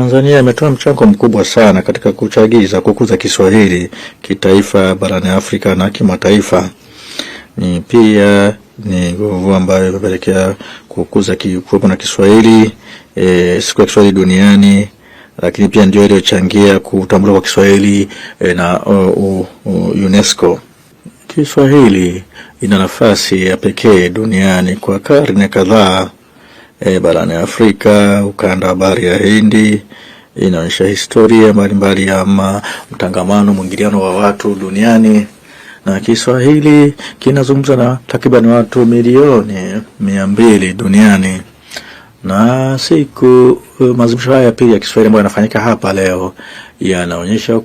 Tanzania imetoa mchango mkubwa sana katika kuchagiza kukuza Kiswahili kitaifa barani Afrika na kimataifa. Ni pia ni nguvu ambayo imepelekea kukuza kuwepo na Kiswahili siku ya Kiswahili duniani, lakini pia ndio iliyochangia kutambuliwa kwa Kiswahili na UNESCO. Kiswahili ina nafasi ya pekee duniani kwa karne kadhaa. Barani Afrika, ukanda wa bahari ya Hindi, inaonyesha historia mbalimbali ya mtangamano, mwingiliano wa watu duniani, na Kiswahili kinazungumzwa na takriban watu milioni 200 duniani. Na siku maadhimisho haya ya pili ya Kiswahili ambayo yanafanyika hapa leo yanaonyesha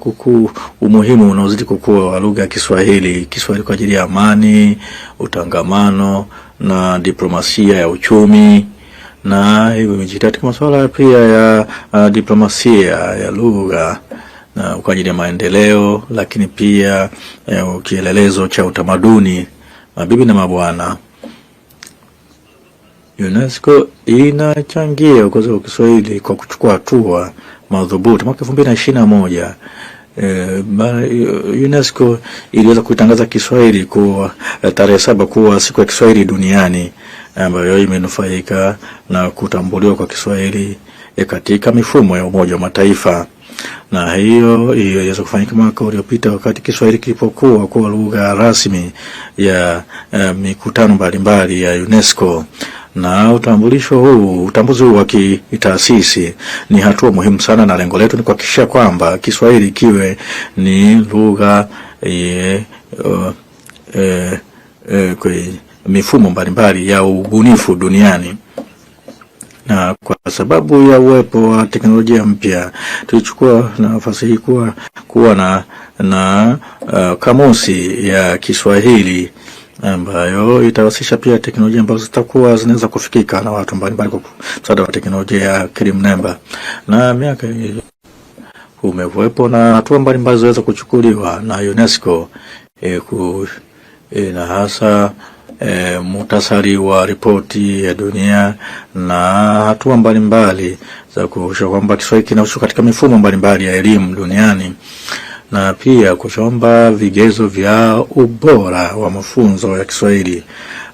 umuhimu unaozidi kukua wa lugha ya Kiswahili kwa ajili ya amani, utangamano na diplomasia ya uchumi. Na hivyo imejitahidi kwa masuala pia ya diplomasia ya lugha na kwa ajili ya maendeleo, lakini pia kielelezo cha utamaduni. Mabibi na mabwana, UNESCO inachangia ukuaji wa Kiswahili kwa kuchukua hatua madhubuti. Mwaka 2021 UNESCO iliweza kuitangaza Kiswahili kuwa tarehe 7 kuwa siku ya Kiswahili duniani, ambayo imenufaika na kutambuliwa kwa Kiswahili katika mifumo ya Umoja wa Mataifa. Na hiyo iliweza kufanyika mwaka uliopita wakati Kiswahili kilipokuwa kwa lugha rasmi ya mikutano mbalimbali ya UNESCO. Na utambuzi huu wa kitaasisi ni hatua muhimu sana, na lengo letu ni kuhakikisha kwamba Kiswahili kiwe ni lugha kwa mifumo mbalimbali ya ubunifu duniani. Na kwa sababu ya uwepo wa teknolojia mpya, tulichukua nafasi hii kuwa na kamusi ya Kiswahili ambayo itawasisha pia teknolojia ambazo zitakuwa zinaweza kufikika na watu mbalimbali kwa msaada wa teknolojia ya akili mnemba. Na miaka umewepo na hatua mbalimbali zinaweza kuchukuliwa na UNESCO na hasa muhtasari wa ripoti ya dunia na hatua mbalimbali za kuhakikisha kwamba Kiswahili kinahusika katika mifumo mbalimbali ya elimu duniani, na pia kuchomba vigezo vya ubora wa mafunzo ya Kiswahili.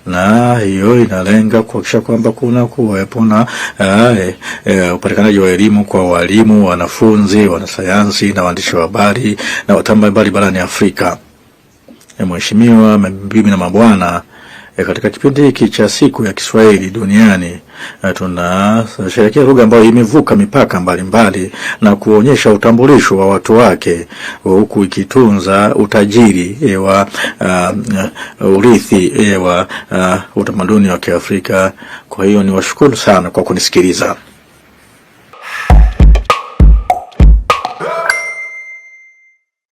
Na hiyo inalenga kuhakikisha kwamba kuna kuwepo na upatikanaji wa elimu kwa walimu, wanafunzi, wanasayansi na waandishi wa habari na wataalamu mbalimbali barani Afrika. Mheshimiwa, mabibi na mabwana, katika kipindi hiki cha siku ya Kiswahili duniani tunasherehekea lugha ambayo imevuka mipaka mbalimbali na kuonyesha utambulisho wa watu wake, huku ikitunza utajiri wa urithi wa utamaduni wa Kiafrika. Kwa hiyo niwashukuru sana kwa kunisikiliza.